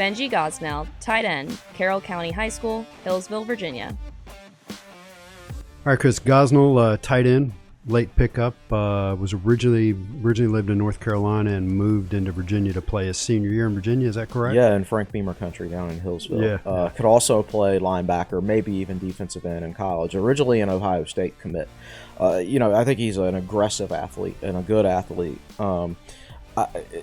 Benji Gosnell, tight end, Carroll County High School, Hillsville, Virginia. All right, Chris, Gosnell, tight end, late pickup, was originally lived in North Carolina and moved into Virginia to play his senior year in Virginia. Is that correct? Yeah, in Frank Beamer country down in Hillsville. Yeah. Could also play linebacker, maybe even defensive end in college. Originally an Ohio State commit. I think he's an aggressive athlete and a good athlete.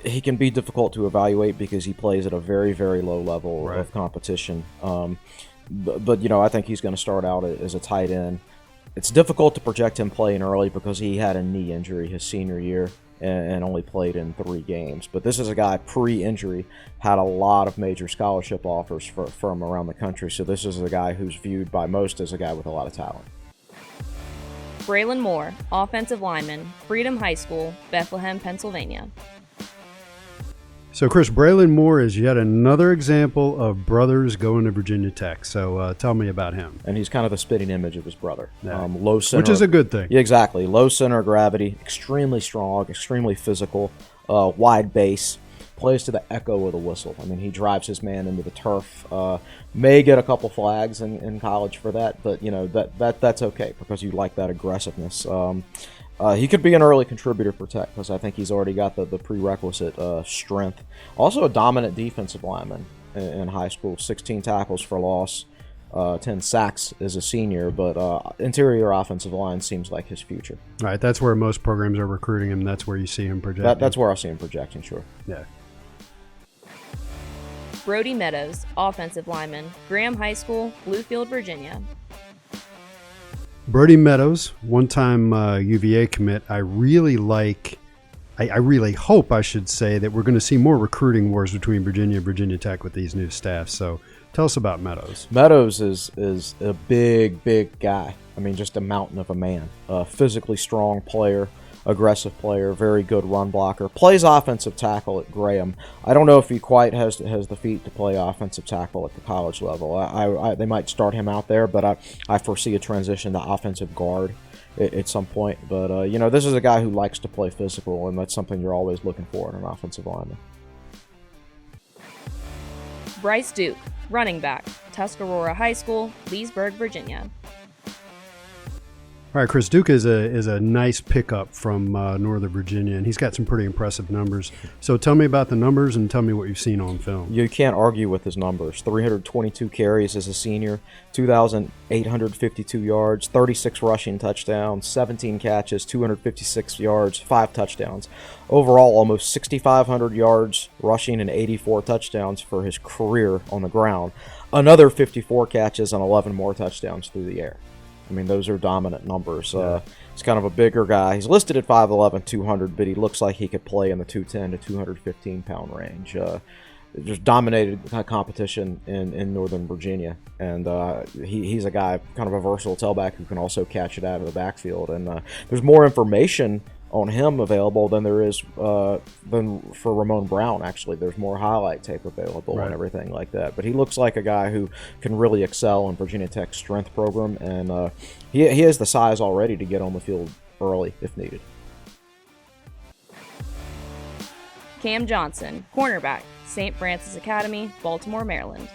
He can be difficult to evaluate because he plays at a very, very low level of competition. But I think he's going to start out as a tight end. It's difficult to project him playing early because he had a knee injury his senior year and only played in 3 games. But this is a guy pre-injury, had a lot of major scholarship offers from around the country. So this is a guy who's viewed by most as a guy with a lot of talent. Braelin Moore, offensive lineman, Freedom High School, Bethlehem, Pennsylvania. So, Chris, Braelin Moore is yet another example of brothers going to Virginia Tech. So tell me about him. And he's kind of the spitting image of his brother. Yeah. Low center, which is a good thing. Yeah, exactly. Low center of gravity, extremely strong, extremely physical, wide base, plays to the echo of the whistle. I mean, he drives his man into the turf. May get a couple flags in college for that, but that's okay because you like that aggressiveness. He could be an early contributor for Tech because I think he's already got the prerequisite strength. Also a dominant defensive lineman in high school, 16 tackles for loss, 10 sacks as a senior, but interior offensive line seems like his future. All right, that's where most programs are recruiting him. That's where you see him projecting. That's where I see him projecting, sure. Yeah. Brody Meadows, offensive lineman, Graham High School, Bluefield, Virginia. Brody Meadows, one-time UVA commit. I really hope, I should say, that we're going to see more recruiting wars between Virginia and Virginia Tech with these new staffs. So tell us about Meadows. Meadows is a big guy. I mean, just a mountain of a man. Physically strong player, aggressive player, very good run blocker. Plays offensive tackle at Graham. I don't know if he quite has the feet to play offensive tackle at the college level. They might start him out there, but I foresee a transition to offensive guard at some point. But, this is a guy who likes to play physical, and that's something you're always looking for in an offensive lineman. Bryce Duke, running back, Tuscarora High School, Leesburg, Virginia. All right, Chris, Duke is a nice pickup from Northern Virginia, and he's got some pretty impressive numbers. So tell me about the numbers and tell me what you've seen on film. You can't argue with his numbers. 322 carries as a senior, 2,852 yards, 36 rushing touchdowns, 17 catches, 256 yards, 5 touchdowns. Overall, almost 6,500 yards rushing and 84 touchdowns for his career on the ground. Another 54 catches and 11 more touchdowns through the air. I mean, those are dominant numbers. He's kind of a bigger guy. He's listed at 5'11", 200, but he looks like he could play in the 210 to 215-pound range. Just dominated competition in Northern Virginia. And he's a guy, kind of a versatile tailback who can also catch it out of the backfield. And there's more information on him available than there is than for Ramon Brown. Actually, there's more highlight tape available and everything like that. But he looks like a guy who can really excel in Virginia Tech's strength program, and he has the size already to get on the field early if needed. Cam Johnson, cornerback, St. Francis Academy, Baltimore, Maryland.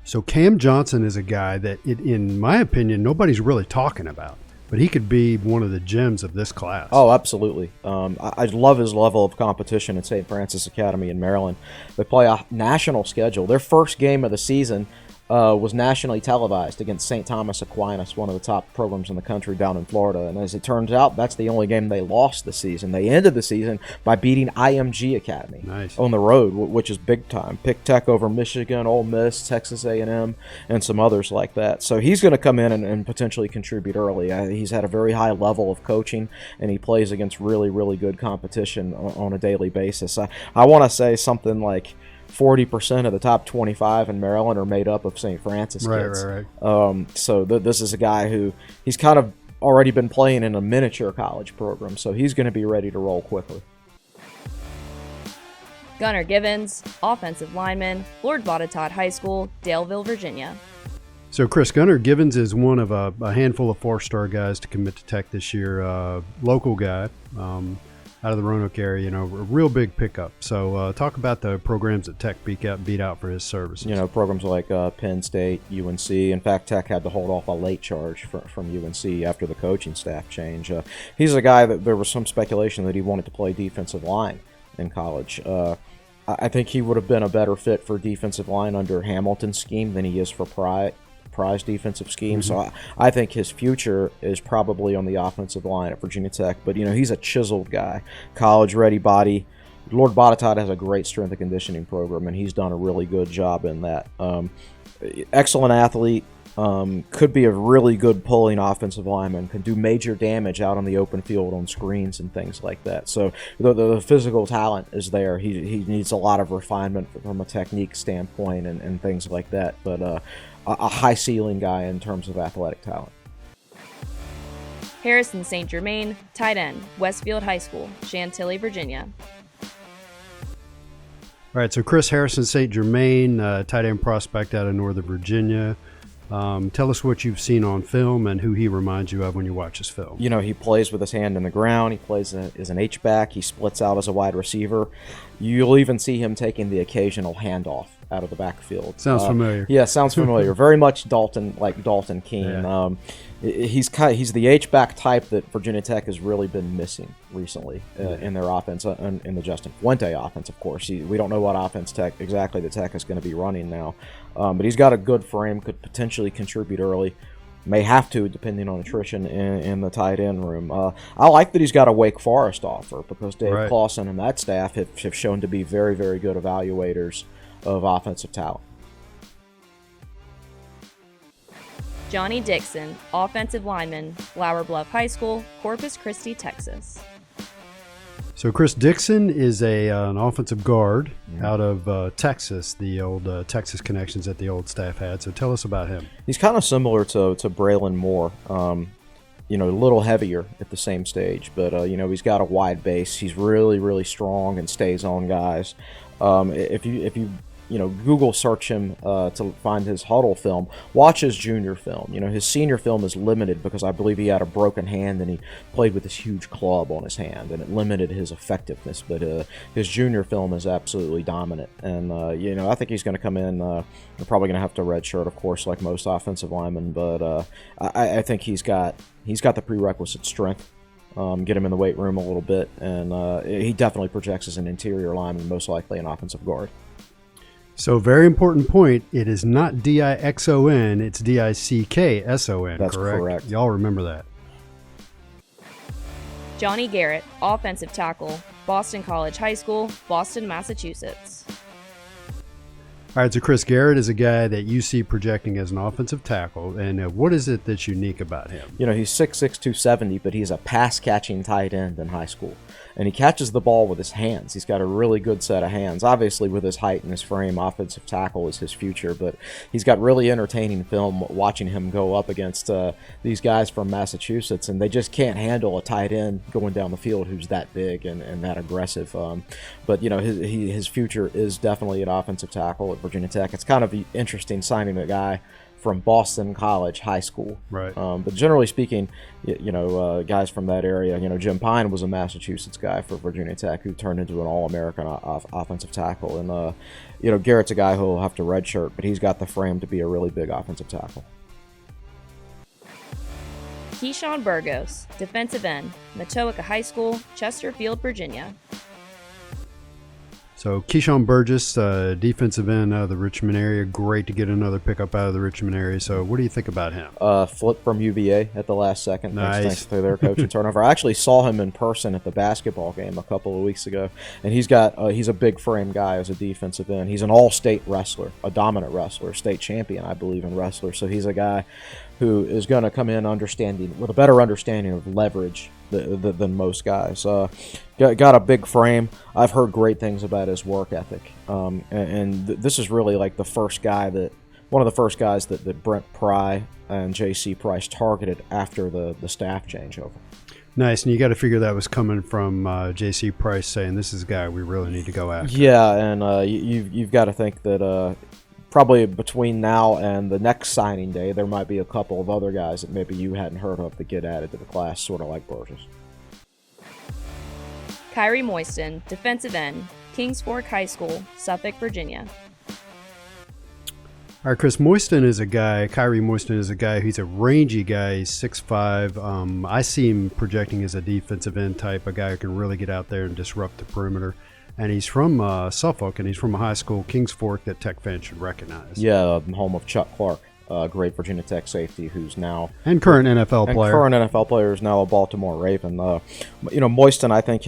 So Cam Johnson is a guy that, in my opinion, nobody's really talking about. But he could be one of the gems of this class. Oh, absolutely. I love his level of competition at St. Francis Academy in Maryland. They play a national schedule. Their first game of the season was nationally televised against St. Thomas Aquinas, one of the top programs in the country down in Florida. And as it turns out, that's the only game they lost this season. They ended the season by beating IMG Academy on the road, which is big time. Pick Tech over Michigan, Ole Miss, Texas A&M, and some others like that. So he's going to come in and potentially contribute early. He's had a very high level of coaching, and he plays against really, really good competition on a daily basis. I want to say something like 40% of the top 25 in Maryland are made up of St. Francis kids. Right. So this is a guy who he's kind of already been playing in a miniature college program, so he's going to be ready to roll quickly. Gunnar Givens, offensive lineman, Lord Botetourt High School, Daleville, Virginia. So, Chris, Gunnar Givens is one of a handful of 4-star guys to commit to Tech this year. Local guy. out of the Roanoke area, a real big pickup. So talk about the programs that Tech beat out for his services. Programs like Penn State, UNC. In fact, Tech had to hold off a late charge from UNC after the coaching staff change. He's a guy that there was some speculation that he wanted to play defensive line in college. I think he would have been a better fit for defensive line under Hamilton's scheme than he is for Pry's defensive scheme. So I think his future is probably on the offensive line at Virginia Tech. But, he's a chiseled guy, college-ready body. Lord Botetourt has a great strength and conditioning program, and he's done a really good job in that. Excellent athlete. Could be a really good pulling offensive lineman, can do major damage out on the open field on screens and things like that. So the physical talent is there. He needs a lot of refinement from a technique standpoint and things like that, but a high ceiling guy in terms of athletic talent. Harrison St. Germain, tight end, Westfield High School, Chantilly, Virginia. All right, so Chris Harrison St. Germain, tight end prospect out of Northern Virginia. Tell us what you've seen on film and who he reminds you of when you watch his film. He plays with his hand in the ground. He plays as an H-back. He splits out as a wide receiver. You'll even see him taking the occasional handoff out of the backfield. Sounds familiar. Yeah, sounds familiar. Very much Dalton Keene. Yeah. He's the H-back type that Virginia Tech has really been missing recently in their offense, in the Justin Fuente offense, of course. We don't know what offense exactly the Tech is going to be running now. But he's got a good frame, could potentially contribute early. May have to, depending on attrition in the tight end room. I like that he's got a Wake Forest offer because Dave Clawson and that staff have shown to be very, very good evaluators of offensive talent. Johnny Dickson, offensive lineman, Flower Bluff High School, Corpus Christi, Texas. So Chris Dickson is an offensive guard out of Texas, the old Texas connections that the old staff had. So tell us about him. He's kind of similar to Braelin Moore, a little heavier at the same stage, but he's got a wide base. He's really, really strong and stays on guys. If you Google search him to find his Huddle film, watch his junior film. His senior film is limited because I believe he had a broken hand and he played with this huge club on his hand, and it limited his effectiveness. But his junior film is absolutely dominant, and I think he's going to come in. They're probably going to have to redshirt, of course, like most offensive linemen. But I think he's got the prerequisite strength. Get him in the weight room a little bit, and he definitely projects as an interior lineman, most likely an offensive guard. So, very important point. It is not Dixon, it's Dickson. That's correct. Y'all remember that. Johnny Garrett, offensive tackle, Boston College High School, Boston, Massachusetts. All right, so Chris Garrett is a guy that you see projecting as an offensive tackle, and what is it that's unique about him? He's 6'6", 270, but he's a pass-catching tight end in high school, and he catches the ball with his hands. He's got a really good set of hands. Obviously, with his height and his frame, offensive tackle is his future, but he's got really entertaining film watching him go up against these guys from Massachusetts, and they just can't handle a tight end going down the field who's that big and that aggressive. But his future is definitely an offensive tackle at Virginia Tech. It's kind of interesting signing a guy from Boston College High School. Right. But generally speaking, guys from that area, Jim Pine was a Massachusetts guy for Virginia Tech who turned into an All-American offensive tackle. And, Garrett's a guy who will have to redshirt, but he's got the frame to be a really big offensive tackle. Keyshawn Burgos, defensive end, Matoaka High School, Chesterfield, Virginia. So Keyshawn Burgos, defensive end out of the Richmond area. Great to get another pickup out of the Richmond area. So what do you think about him? Flip from UVA at the last second. Nice. Thanks to their coaching turnover. I actually saw him in person at the basketball game a couple of weeks ago, and he's a big frame guy as a defensive end. He's an all-state wrestler, a dominant wrestler, state champion, I believe, in wrestler. So he's a guy who is going to come in with a better understanding of leverage than most guys. Got a big frame. I've heard great things about his work ethic. This is really like one of the first guys that Brent Pry and J.C. Price targeted after the staff changeover. Nice, and you got to figure that was coming from J.C. Price saying, this is a guy we really need to go after. Yeah, and you've got to think that probably between now and the next signing day, there might be a couple of other guys that maybe you hadn't heard of that get added to the class, sort of like Burgess. Kyree Moyston, defensive end, Kings Fork High School, Suffolk, Virginia. All right, Chris, Kyree Moyston is a guy, he's a rangy guy, he's 6'5". I see him projecting as a defensive end type, a guy who can really get out there and disrupt the perimeter. And he's from Suffolk, and he's from a high school, Kings Fork, that Tech fans should recognize. Yeah, home of Chuck Clark, great Virginia Tech safety who's now... And current NFL player. Current NFL player is now a Baltimore Raven. Moyston, I think,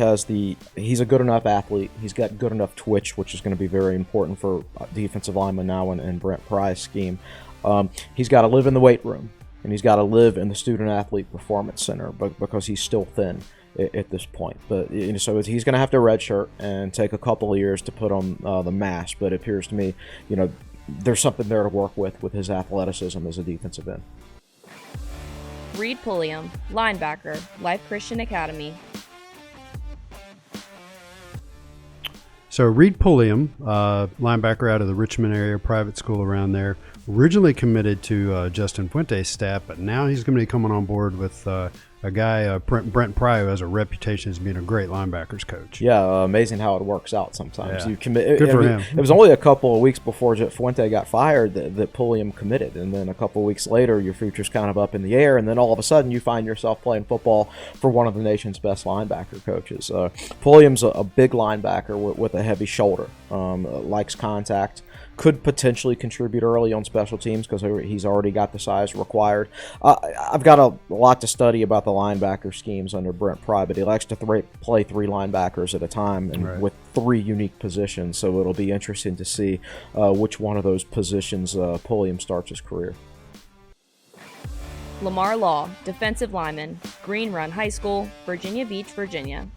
he's a good enough athlete. He's got good enough twitch, which is going to be very important for defensive linemen now in Brent Pry's scheme. He's got to live in the weight room, and he's got to live in the student-athlete performance center because he's still thin at this point. But so he's going to have to redshirt and take a couple of years to put on the mask. But it appears to me, there's something there to work with his athleticism as a defensive end. Reid Pulliam, linebacker, Life Christian Academy. So Reid Pulliam, linebacker out of the Richmond area, private school around there, originally committed to Justin Fuente's staff, but now he's going to be coming on board with a guy, Brent Pry, who has a reputation as being a great linebackers coach. Yeah, amazing how it works out sometimes. Yeah. Good for him. It was only a couple of weeks before Fuente got fired that Pulliam committed, and then a couple of weeks later, your future's kind of up in the air, and then all of a sudden you find yourself playing football for one of the nation's best linebacker coaches. Pulliam's a big linebacker with a heavy shoulder, likes contact, could potentially contribute early on special teams because he's already got the size required. I've got a lot to study about the linebacker schemes under Brent Pry, but he likes to play three linebackers at a time and with three unique positions, so it'll be interesting to see which one of those positions Pulliam starts his career. Lemar Law, defensive lineman, Green Run High School, Virginia Beach, Virginia.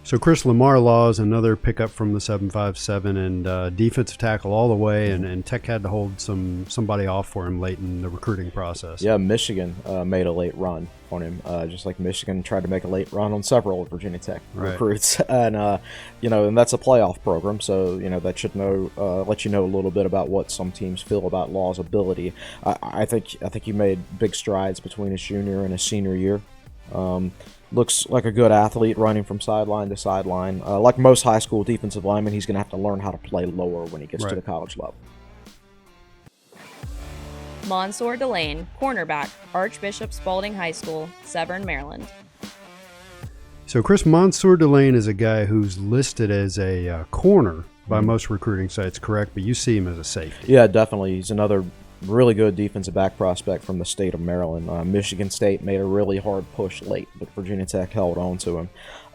So Chris, Lemar Law is another pickup from the 757 and defensive tackle all the way, and Tech had to hold somebody off for him late in the recruiting process. Yeah, Michigan made a late run on him, just like Michigan tried to make a late run on several Virginia Tech recruits, and and that's a playoff program, so that should let you know a little bit about what some teams feel about Law's ability. I think he made big strides between his junior and his senior year. Looks like a good athlete running from sideline to sideline. Like most high school defensive linemen, he's going to have to learn how to play lower when he gets to the college level. Mansoor Delane, cornerback, Archbishop Spalding High School, Severn, Maryland. So Chris, Mansoor Delane is a guy who's listed as a corner by most recruiting sites, correct? But you see him as a safety. Yeah, definitely. He's another really good defensive back prospect from the state of Maryland. Michigan State made a really hard push late, but Virginia Tech held on to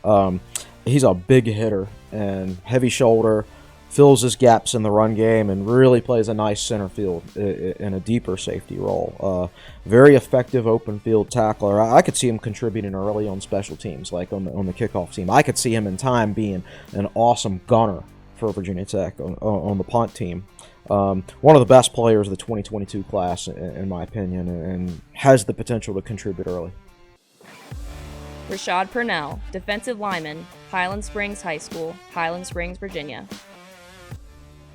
him. He's a big hitter and heavy shoulder, fills his gaps in the run game, and really plays a nice center field in a deeper safety role. Very effective open field tackler. I could see him contributing early on special teams, like on the kickoff team. I could see him in time being an awesome gunner for Virginia Tech on the punt team. One of the best players of the 2022 class, in my opinion, and has the potential to contribute early. Rashaud Pernell, defensive lineman, Highland Springs High School, Highland Springs, Virginia.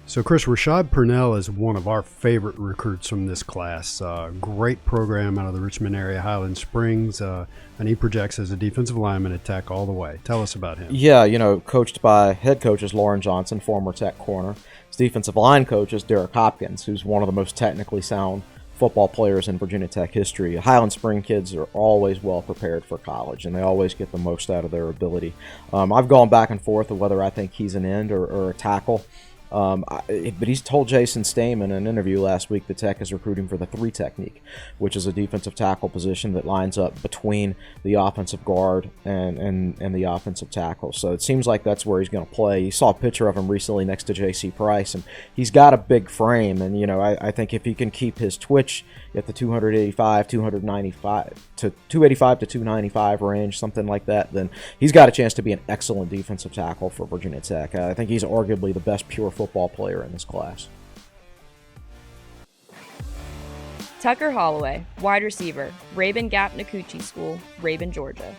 So, Chris, Rashaud Pernell is one of our favorite recruits from this class. Great program out of the Richmond area, Highland Springs, and he projects as a defensive lineman at Tech all the way. Tell us about him. Yeah, coached by head coaches Lauren Johnson, former Tech corner. His defensive line coach is Derek Hopkins, who's one of the most technically sound football players in Virginia Tech history. Highland Spring kids are always well prepared for college, and they always get the most out of their ability. I've gone back and forth of whether I think he's an end or a tackle. But he's told Jason Stamen in an interview last week that Tech is recruiting for the 3 technique, which is a defensive tackle position that lines up between the offensive guard and the offensive tackle. So it seems like that's where he's going to play. You saw a picture of him recently next to J.C. Price, and he's got a big frame. And I think if he can keep his twitch at the 285 to 295 range, something like that, then he's got a chance to be an excellent defensive tackle for Virginia Tech. I think he's arguably the best pure football player in this class. Tucker Holloway, wide receiver, Rabun Gap Nakuchi School, Rabun, Georgia.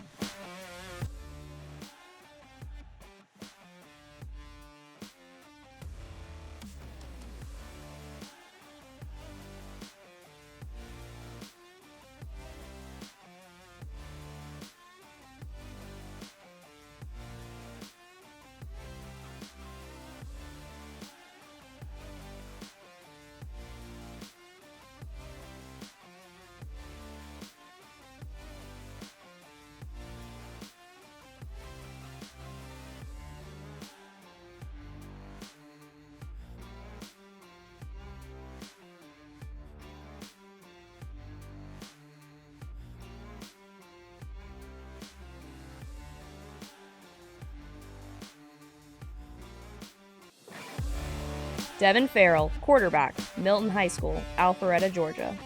Devin Farrell, quarterback, Milton High School, Alpharetta, Georgia.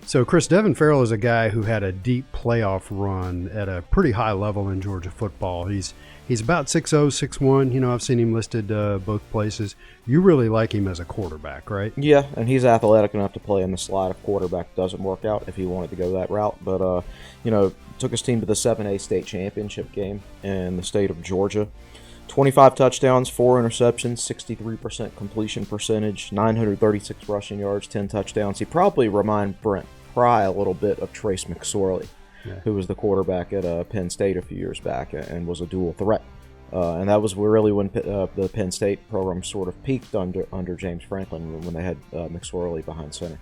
So, Chris, Devin Farrell is a guy who had a deep playoff run at a pretty high level in Georgia football. He's about 6'0", 6'1". You know, I've seen him listed both places. You really like him as a quarterback, right? Yeah, and he's athletic enough to play in the slot if quarterback doesn't work out, if he wanted to go that route. But, took his team to the 7A state championship game in the state of Georgia. 25 touchdowns, 4 interceptions, 63% completion percentage, 936 rushing yards, 10 touchdowns. He probably reminded Brent Pry a little bit of Trace McSorley, who was the quarterback at Penn State a few years back and was a dual threat. And that was really when the Penn State program sort of peaked under James Franklin, when they had McSorley behind center.